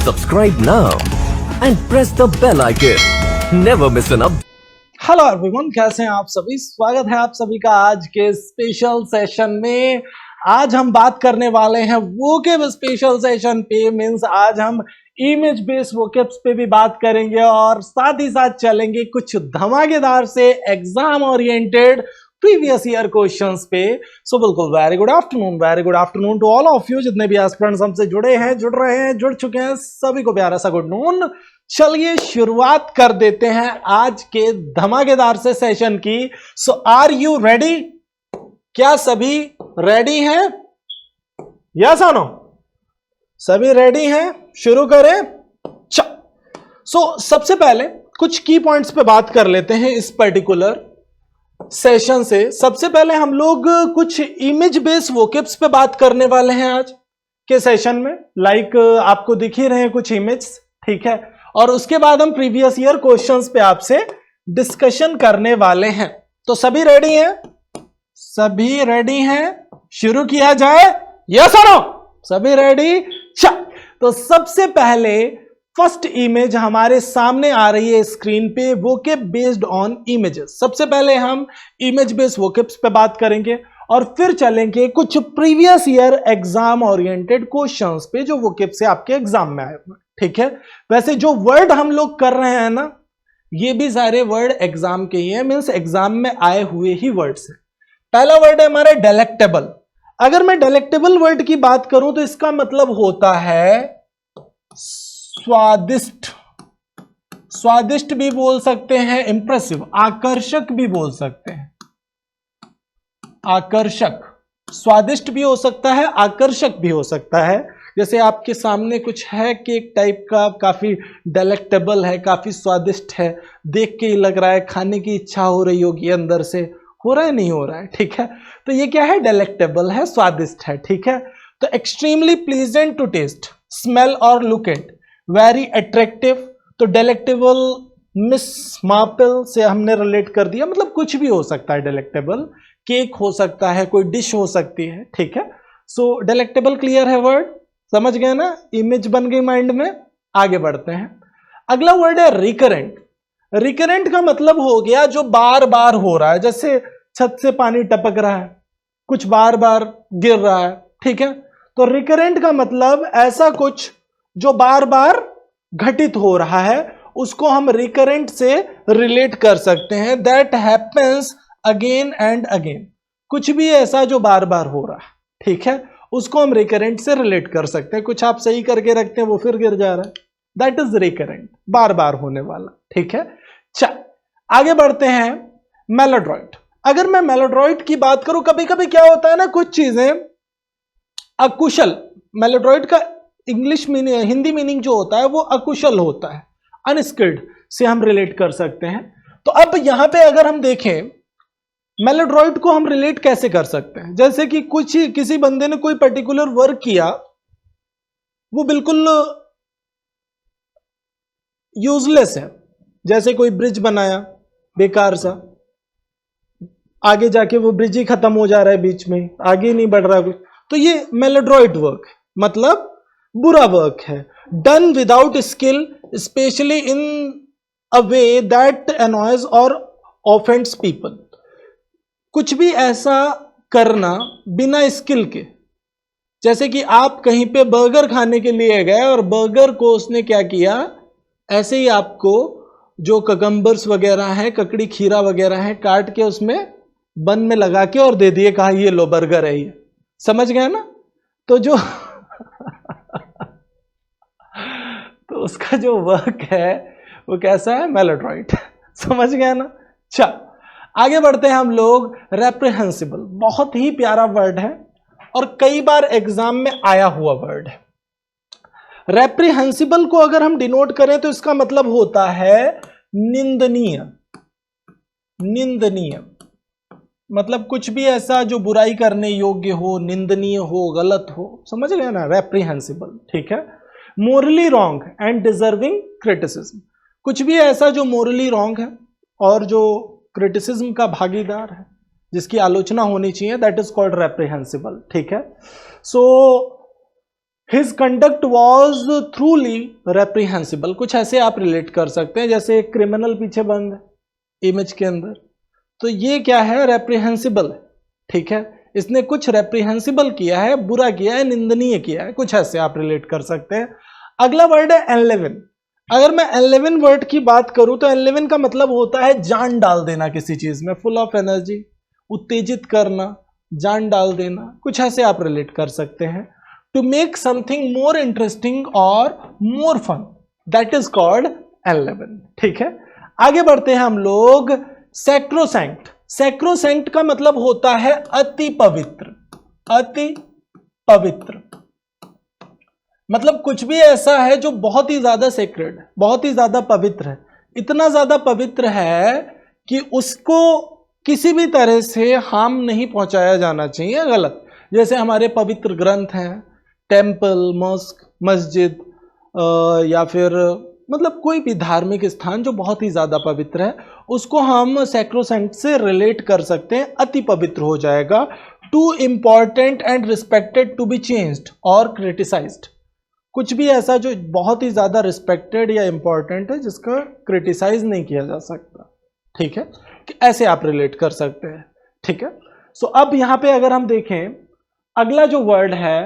Subscribe now and press the bell icon. Never miss an update. Hello everyone, कैसे हैं आप सभी। स्वागत है आप सभी का आज के स्पेशल सेशन में। आज हम बात करने वाले हैं वोकेब स्पेशल सेशन पे। मींस आज हम इमेज बेस्ड वोकेब्स पे भी बात करेंगे और साथ ही साथ चलेंगे कुछ धमाकेदार से exam oriented previous year questions पे। सो बिल्कुल very good afternoon to all of you, जितने भी एस्पिरेंट्स हमसे जुड़े हैं, जुड़ रहे हैं, जुड़ चुके हैं, सभी को प्यारा सा गुड नून। चलिए शुरुआत कर देते हैं आज के धमाकेदार से सेशन की। सो आर यू रेडी? क्या सभी रेडी हैं? यस और नो? सभी रेडी हैं? शुरू करें। सबसे पहले कुछ की पॉइंट्स पे बात कर लेते हैं इस पर्टिकुलर सेशन से। सबसे पहले हम लोग कुछ इमेज बेस्ड वोकेब्स पे बात करने वाले हैं आज के सेशन में। लाइक आपको दिख ही रहे हैं कुछ इमेज, ठीक है। और उसके बाद हम प्रीवियस ईयर क्वेश्चंस पे आपसे डिस्कशन करने वाले हैं। तो सभी रेडी हैं? सभी रेडी हैं? शुरू किया जाए। यस और नो? सभी रेडी? तो सबसे पहले फर्स्ट इमेज हमारे सामने आ रही है स्क्रीन पे, वोकेब बेस्ड ऑन इमेजेस। सबसे पहले हम इमेज बेस्ड वोकेब्स पे बात करेंगे और फिर चलेंगे कुछ previous year exam oriented questions पे जो वोकेब से आपके एग्जाम में आए हुए, ठीक है। वैसे जो वर्ड हम लोग कर रहे हैं ना, ये भी सारे वर्ड एग्जाम के ही है, मींस एग्जाम में आए हुए ही वर्ड्स है। पहला वर्ड है हमारा डेलेक्टेबल। अगर मैं डेलेक्टेबल वर्ड की बात करूं तो इसका मतलब होता है स्वादिष्ट। स्वादिष्ट भी बोल सकते हैं, इंप्रेसिव, आकर्षक भी बोल सकते हैं। आकर्षक, स्वादिष्ट भी हो सकता है, आकर्षक भी हो सकता है। जैसे आपके सामने कुछ है केक टाइप का, काफी डेलेक्टेबल है, काफी स्वादिष्ट है, देख के ही लग रहा है खाने की इच्छा हो रही होगी अंदर से। हो रहा है? नहीं हो रहा है, ठीक है। तो ये क्या है? डेलेक्टेबल है, स्वादिष्ट है, ठीक है। तो extremely pleasant to taste, smell और लुक एट, वेरी अट्रैक्टिव। तो डेलेक्टेबल मिस मार्पल से हमने रिलेट कर दिया, मतलब कुछ भी हो सकता है डेलेक्टेबल। केक हो सकता है, कोई डिश हो सकती है, ठीक है। सो डेलेक्टेबल क्लियर है वर्ड, समझ गए ना? इमेज बन गई माइंड में। आगे बढ़ते हैं। अगला वर्ड है रिकरेंट। रिकरेंट का मतलब हो गया जो बार बार हो रहा है, जैसे छत से पानी टपक रहा है, कुछ बार बार गिर रहा है, ठीक है। तो रिकरेंट का मतलब ऐसा कुछ जो बार बार घटित हो रहा है, उसको हम रिकरेंट से रिलेट कर सकते हैं। That happens again and again. कुछ भी ऐसा जो बार बार हो रहा है, ठीक है, उसको हम रिकरेंट से रिलेट कर सकते हैं। कुछ आप सही करके रखते हैं, वो फिर गिर जा रहा है, दैट इज रिकरेंट, बार बार होने वाला, ठीक है। चल आगे बढ़ते हैं। मेलोड्रॉइड। अगर मैं मेलोड्रॉइड की बात करूं, कभी कभी क्या होता है ना, कुछ चीजें अकुशल, मेलोड्रॉइड का इंग्लिश मीनिंग, हिंदी मीनिंग जो होता है वो अकुशल होता है, अनस्किल्ड से हम रिलेट कर सकते हैं। तो अब यहां पे अगर हम देखें मेलोड्रॉइड को हम रिलेट कैसे कर सकते हैं, जैसे कि कुछ किसी बंदे ने कोई पर्टिकुलर वर्क किया, वो बिल्कुल यूजलेस है। जैसे कोई ब्रिज बनाया बेकार सा, आगे जाके वो ब्रिज ही खत्म हो जा रहा है, बीच में आगे नहीं बढ़ रहा कुछ, तो ये मेलोड्रॉइड वर्क, मतलब बुरा वर्क है। Done without skill, specially in a way that annoys और ऑफेंड्स पीपल। कुछ भी ऐसा करना बिना स्किल के, जैसे कि आप कहीं पे बर्गर खाने के लिए गए और बर्गर को उसने क्या किया, ऐसे ही आपको जो ककम्बर्स वगैरह है, ककड़ी खीरा वगैरह है, काट के उसमें बन में लगा के और दे दिए, कहा ये लो बर्गर है ये। समझ गए ना? तो जो तो उसका जो वर्क है वो कैसा है? मेलोड्रॉइड। समझ गए ना? चल आगे बढ़ते हैं हम लोग। रेप्रिहेंसिबल, बहुत ही प्यारा वर्ड है और कई बार एग्जाम में आया हुआ वर्ड है। रेप्रिहेंसिबल को अगर हम डिनोट करें तो इसका मतलब होता है निंदनीय। निंदनीय मतलब कुछ भी ऐसा जो बुराई करने योग्य हो, निंदनीय हो, गलत हो। समझ गए ना? रेप्रिहेंसिबल, ठीक है। Morli wrong and deserving criticism, कुछ भी ऐसा जो मोरली रॉन्ग है और जो क्रिटिसिज्म का भागीदार है, जिसकी आलोचना होनी चाहिए, दैट इज कॉल्ड रेप्रिहेंसिबल, ठीक है। So his conduct was truly reprehensible, कुछ ऐसे आप रिलेट कर सकते हैं, जैसे एक क्रिमिनल पीछे बंद है इमेज के अंदर, तो ये क्या है, रेप्रीहेंसिबल है, ठीक है, इसने कुछ रेप्रीहेंसिबल किया है, बुरा किया है, निंदनीय किया है, कुछ ऐसे आप रिलेट कर सकते हैं। अगला वर्ड है एनलेवन। अगर मैं एनलेवन वर्ड की बात करूं तो एनलेवन का मतलब होता है जान डाल देना किसी चीज में, फुल ऑफ एनर्जी, उत्तेजित करना, जान डाल देना, कुछ ऐसे आप रिलेट कर सकते हैं। To make something more interesting और more fun, that is called enliven, ठीक है। आगे बढ़ते हैं हम लोग, सैक्रोसैंक्ट। सैक्रोसैंक्ट का मतलब होता है अति पवित्र, अति पवित्र, मतलब कुछ भी ऐसा है जो बहुत ही ज्यादा सेक्रेड है, बहुत ही ज्यादा पवित्र है, इतना ज्यादा पवित्र है कि उसको किसी भी तरह से हार्म नहीं पहुंचाया जाना चाहिए, गलत। जैसे हमारे पवित्र ग्रंथ हैं, टेम्पल, मॉस्क, मस्जिद, या फिर मतलब कोई भी धार्मिक स्थान जो बहुत ही ज्यादा पवित्र है, उसको हम सैक्रोसैंक्ट से रिलेट कर सकते हैं, अति पवित्र हो जाएगा। Too important and respected to be changed और क्रिटिसाइज्ड, कुछ भी ऐसा जो बहुत ही ज्यादा रिस्पेक्टेड या इंपॉर्टेंट है जिसका क्रिटिसाइज नहीं किया जा सकता, ठीक है, कि ऐसे आप रिलेट कर सकते हैं, ठीक है। सो अब यहां पे अगर हम देखें, अगला जो वर्ड है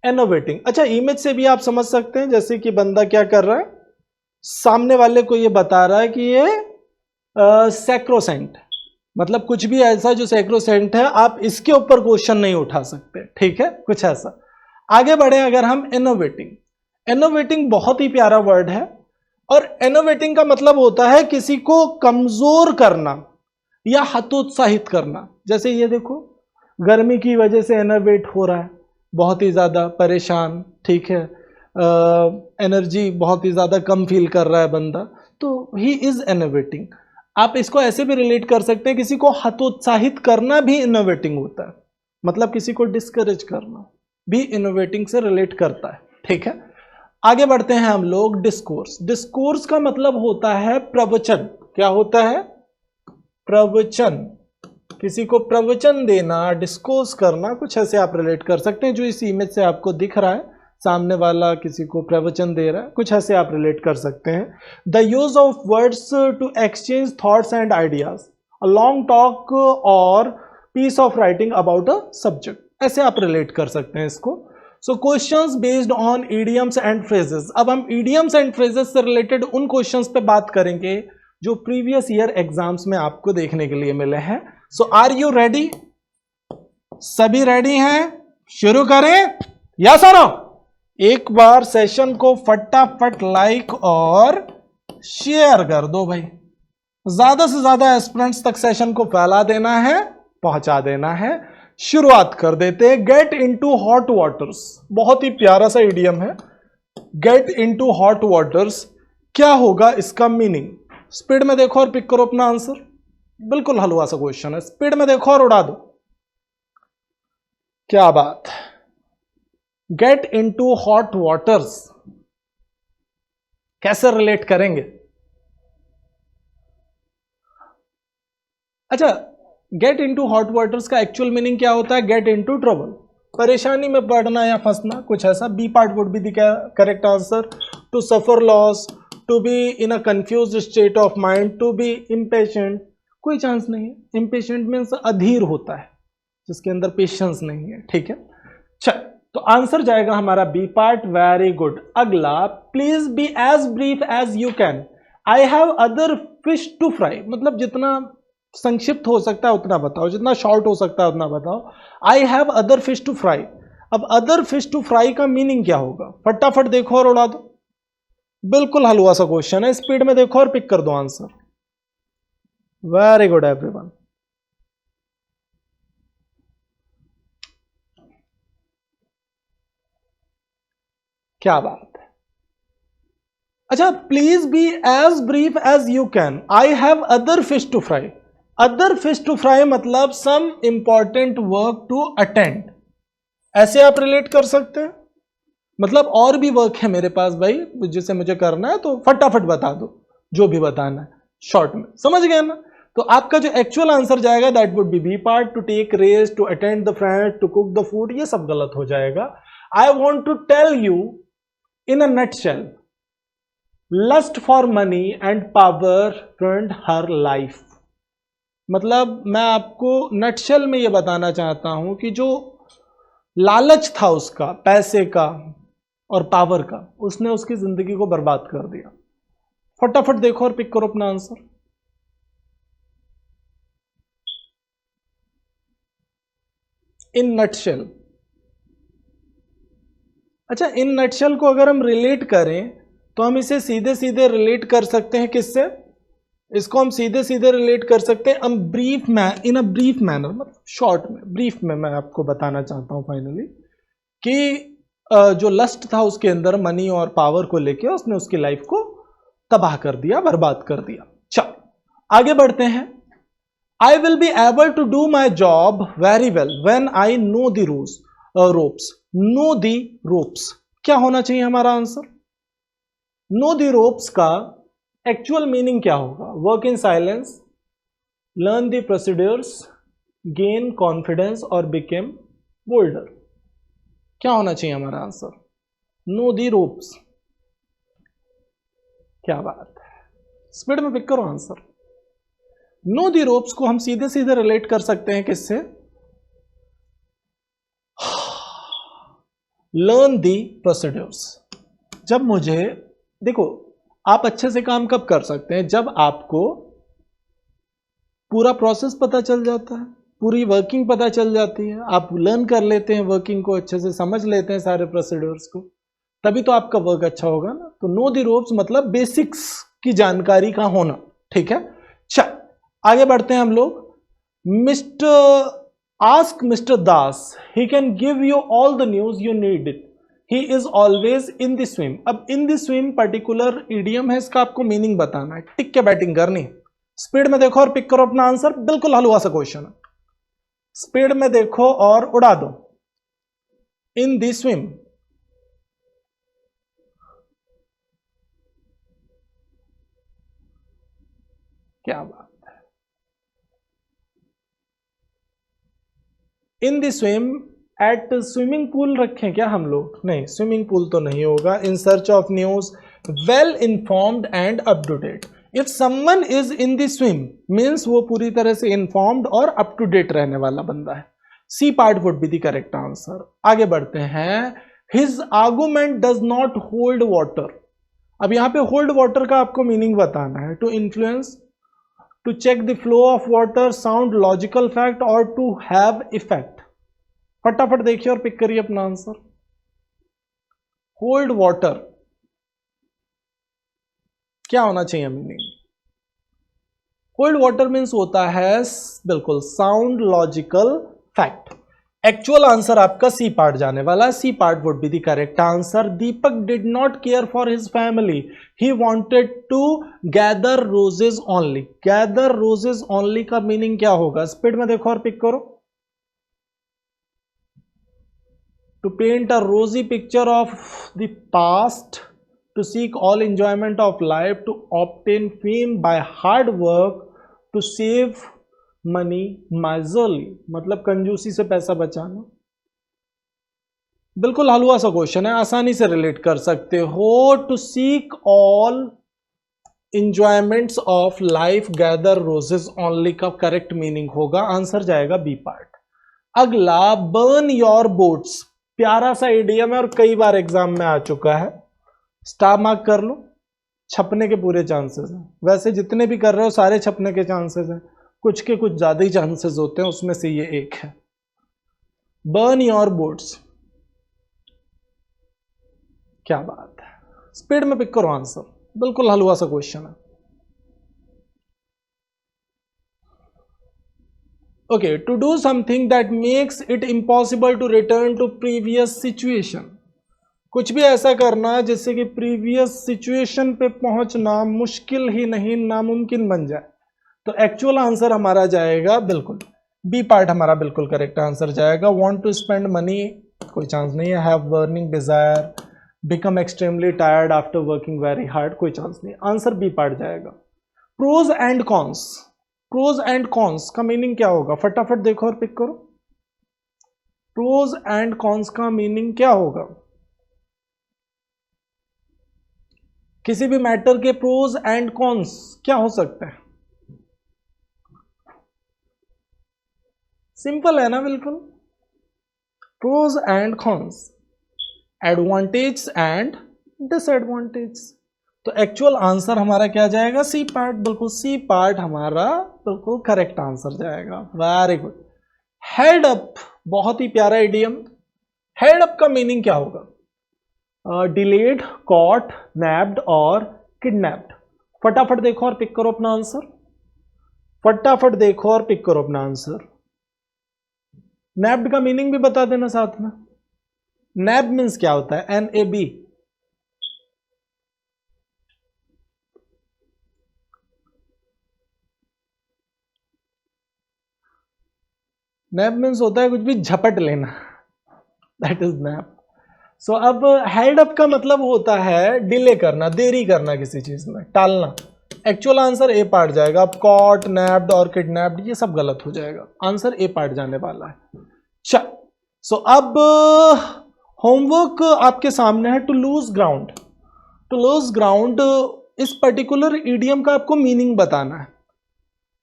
इनोवेटिंग। अच्छा, इमेज से भी आप समझ सकते हैं, जैसे कि बंदा क्या कर रहा है, सामने वाले को ये बता रहा है कि ये सैक्रोसेंट, मतलब कुछ भी ऐसा जो सैक्रोसेंट है आप इसके ऊपर क्वेश्चन नहीं उठा सकते, ठीक है, कुछ ऐसा। आगे बढ़े अगर हम, इनोवेटिंग। इनोवेटिंग बहुत ही प्यारा वर्ड है, और इनोवेटिंग का मतलब होता है किसी को कमजोर करना या हतोत्साहित करना। जैसे ये देखो, गर्मी की वजह से इनोवेट हो रहा है, बहुत ही ज्यादा परेशान, ठीक है, एनर्जी बहुत ही ज्यादा कम फील कर रहा है बंदा, तो ही इज इनोवेटिंग। आप इसको ऐसे भी रिलेट कर सकते हैं, किसी को हतोत्साहित करना भी इनोवेटिंग होता है, मतलब किसी को डिस्करेज करना भी इनोवेटिंग से रिलेट करता है, ठीक है। आगे बढ़ते हैं हम लोग, डिस्कोर्स। डिस्कोर्स का मतलब होता है प्रवचन। क्या होता है? प्रवचन, किसी को प्रवचन देना, डिस्कोर्स करना, कुछ ऐसे आप रिलेट कर सकते हैं। जो इस इमेज से आपको दिख रहा है, सामने वाला किसी को प्रवचन दे रहा है, कुछ ऐसे आप रिलेट कर सकते हैं। The use of words to exchange thoughts and ideas, a long talk और piece of writing about a subject, ऐसे आप रिलेट कर सकते हैं इसको। So questions based on idioms and phrases. अब हम इडियम्स एंड फ्रेजेस से रिलेटेड उन क्वेश्चंस पे बात करेंगे जो प्रीवियस ईयर एग्जाम्स में आपको देखने के लिए मिले हैं। सो आर यू रेडी? सभी रेडी हैं? शुरू करें? यस और नो? एक बार सेशन को फटाफट लाइक और शेयर कर दो भाई, ज्यादा से ज्यादा एस्पिरेंट्स तक सेशन को फैला देना है, पहुंचा देना है। शुरुआत कर देते हैं। गेट इनटू हॉट वाटर्स, बहुत ही प्यारा सा इडियम है। गेट इनटू हॉट वाटर्स, क्या होगा इसका मीनिंग? स्पीड में देखो और पिक करो अपना आंसर। बिल्कुल हलवा सा क्वेश्चन है, स्पीड में देखो और उड़ा दो। क्या बात। गेट इनटू हॉट वाटर्स कैसे रिलेट करेंगे? अच्छा, गेट इनटू हॉट वाटर्स का एक्चुअल मीनिंग क्या होता है? गेट इनटू ट्रबल, परेशानी में पड़ना या फंसना, कुछ ऐसा। B part would be the correct answer. To suffer loss, to be in a confused state of mind, to be impatient, कोई चांस नहीं है। इम्पेशेंट मीन्स अधीर होता है, जिसके अंदर पेशेंस नहीं है, ठीक है। चल, तो आंसर जाएगा हमारा बी पार्ट। Very good. अगला, please be as brief as you can. I have other fish to fry, मतलब जितना संक्षिप्त हो सकता है उतना बताओ, जितना शॉर्ट हो सकता है उतना बताओ। I have other fish to fry. अब अदर फिश टू फ्राई का मीनिंग क्या होगा? फटाफट देखो और उड़ा दो। बिल्कुल हलवा सा क्वेश्चन है, स्पीड में देखो और पिक कर दो आंसर। Very good everyone. क्या बात है। अच्छा, please be as brief as you can. I have other fish to fry. Other fish to fry मतलब some important work to attend, ऐसे आप रिलेट कर सकते हैं। मतलब और भी वर्क है मेरे पास भाई जिसे मुझे करना है, तो फटाफट बता दो जो भी बताना है शॉर्ट में, समझ गए ना? तो आपका जो एक्चुअल आंसर जाएगा that would be B part. To take rest, to attend the friend, to cook the food, ये सब गलत हो जाएगा। I want to tell you in a nutshell, lust for money and power ruined हर life. मतलब मैं आपको nutshell में यह बताना चाहता हूं कि जो लालच था उसका, पैसे का और पावर का, उसने उसकी जिंदगी को बर्बाद कर दिया। फटाफट देखो और पिक करो अपना आंसर। In nutshell. अच्छा, इन नटशेल को अगर हम रिलेट करें तो हम इसे सीधे सीधे रिलेट कर सकते हैं किससे? इसको हम सीधे सीधे रिलेट कर सकते हैं इन अ ब्रीफ मैनर, मतलब शॉर्ट में, ब्रीफ में मैं आपको बताना चाहता हूं फाइनली कि जो लस्ट था उसके अंदर मनी और पावर को लेके उसने उसकी लाइफ को तबाह कर दिया, बर्बाद कर दिया। चलो आगे बढ़ते हैं। I will be able to do my job very well when I know the ropes. Know the ropes क्या होना चाहिए हमारा आंसर? नो द रोप्स का एक्चुअल मीनिंग क्या होगा? Work in silence, learn the procedures, gain confidence और became bolder. क्या होना चाहिए हमारा आंसर? Know the ropes. क्या बात है, स्पीड में पिक करो आंसर। नो द रोप्स को हम सीधे सीधे रिलेट कर सकते हैं किससे? Learn the procedures. जब मुझे, देखो आप अच्छे से काम कब कर सकते हैं? जब आपको पूरा प्रोसेस पता चल जाता है, पूरी वर्किंग पता चल जाती है, आप लर्न कर लेते हैं वर्किंग को, अच्छे से समझ लेते हैं सारे प्रोसीड्यूर्स को, तभी तो आपका वर्क अच्छा होगा ना। तो नो द रोप्स मतलब बेसिक्स की जानकारी का होना। ठीक है, चल आगे बढ़ते हैं हम लोग। Ask mister Das, he can give you all the news you need it, he is always in the swim. अब in the swim particular idiom है, इसका आपको मीनिंग बताना है, टिक के बैटिंग करनी। स्पीड में देखो और पिक करो अपना आंसर, बिल्कुल हलवा सा क्वेश्चन है। स्पीड में देखो और उड़ा दो। इन द स्विम, क्या बात। In the swim at swimming pool रखें क्या हम लोग? नहीं, स्विमिंग पूल तो नहीं होगा। In search of news, well informed and up to date. If someone is in the swim means वो पूरी तरह से इन्फॉर्म्ड और अप टू डेट रहने वाला बंदा है। C part would be the correct answer. आगे बढ़ते हैं। His argument does not hold water. अब यहां पे होल्ड वाटर का आपको मीनिंग बताना है। To influence, to check the flow of water, sound logical fact or to have effect। फटाफट देखिए और पिक करिए अपना आंसर। होल्ड वाटर क्या होना चाहिए मीनिंग? होल्ड वाटर मीन्स होता है बिल्कुल sound logical fact. Actual answer आपका सी पार्ट जाने वाला। C part would be the correct answer. Deepak did not care for his family, he wanted to gather roses only. Gather roses only का meaning क्या होगा? Speed में देखो और pick करो। To paint a rosy picture of the past, to seek all enjoyment of life, to obtain fame by hard work, to save money miserly मतलब कंजूसी से पैसा बचाना। बिल्कुल हलवा सा क्वेश्चन है, आसानी से रिलेट कर सकते हो। To seek all enjoyments of life, gather roses only का करेक्ट मीनिंग होगा, आंसर जाएगा बी पार्ट। अगला, बर्न योर बोट्स। प्यारा सा इडियम है और कई बार एग्जाम में आ चुका है। स्टार मार्क कर लो, छपने के पूरे चांसेस हैं। वैसे जितने भी कर रहे हो सारे छपने के चांसेस हैं, कुछ के कुछ ज्यादा ही चांसेस होते हैं, उसमें से ये एक है। बर्न योर बोट्स, क्या बात है। स्पीड में पिक करो आंसर, बिल्कुल हलवा सा क्वेश्चन है। Okay, to do something that makes it impossible to return to previous situation. कुछ भी ऐसा करना जिससे कि प्रीवियस सिचुएशन पे पहुंचना मुश्किल ही नहीं नामुमकिन बन जाए। तो एक्चुअल आंसर हमारा जाएगा बिल्कुल बी पार्ट, हमारा बिल्कुल करेक्ट आंसर जाएगा। वांट टू स्पेंड मनी, कोई चांस नहीं है। Have burning desire, become extremely tired after working very hard, कोई चांस नहीं, आंसर बी पार्ट जाएगा। Pros and cons, pros and cons का मीनिंग क्या होगा? फटाफट देखो और पिक करो। प्रोज एंड कॉन्स का मीनिंग क्या होगा? किसी भी मैटर के प्रोज एंड कॉन्स क्या हो सकते हैं? सिंपल है ना, बिल्कुल। Pros and cons, advantage and disadvantage. तो एक्चुअल आंसर हमारा क्या जाएगा? C part. बिल्कुल सी पार्ट हमारा बिल्कुल करेक्ट आंसर जाएगा। Very good. हेड अप, बहुत ही प्यारा इडियम। हेड अप का मीनिंग क्या होगा? डिलेड, कॉट, नैप्ड और किडनैप्ड। फटाफट देखो और पिक करो अपना आंसर। फटाफट देखो और पिक करो अपना आंसर। नैप्ड का मीनिंग भी बता देना साथ में। नैप मीन्स क्या होता है? NAB। नैप मीन्स होता है कुछ भी झपट लेना, दैट इज नैप। सो अब हेड अप का मतलब होता है डिले करना, देरी करना, किसी चीज में टालना। एक्चुअल आंसर ए पार्ट जाएगा। अब कॉट, नैप्ड और किडनैप्ड ये सब गलत हो जाएगा, आंसर ए पार्ट जाने वाला है। चल, सो अब होमवर्क आपके सामने है। To lose ground. To lose ground, इस पर्टिकुलर इडियम का आपको मीनिंग बताना है।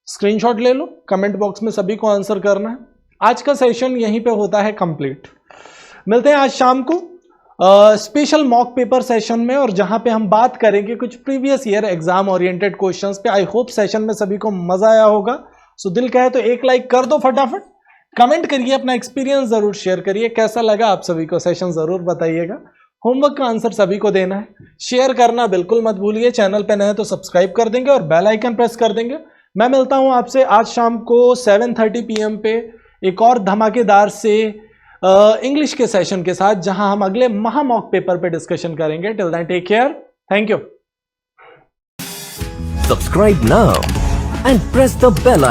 स्क्रीनशॉट ले लो, कमेंट बॉक्स में सभी को आंसर करना है। आज का सेशन यहीं पे होता है कंप्लीट। मिलते हैं आज शाम को स्पेशल मॉक पेपर सेशन में, और जहां पे हम बात करेंगे कुछ previous year exam oriented questions पे। आई होप सेशन में सभी को मजा आया होगा। सो दिल कहे तो एक लाइक कर दो फटाफट, कमेंट करिए, अपना एक्सपीरियंस जरूर शेयर करिए, कैसा लगा आप सभी को सेशन जरूर बताइएगा। होमवर्क का आंसर सभी को देना है, शेयर करना बिल्कुल मत भूलिए। चैनल पे नए तो सब्सक्राइब कर देंगे और बेल आइकन प्रेस कर देंगे। मैं मिलता हूं आपसे आज शाम को 7:30 PM पे एक और धमाकेदार से इंग्लिश के सेशन के साथ, जहां हम अगले महा मॉक पेपर पे डिस्कशन करेंगे। Till then take care, thank you. Subscribe now and press the bell icon.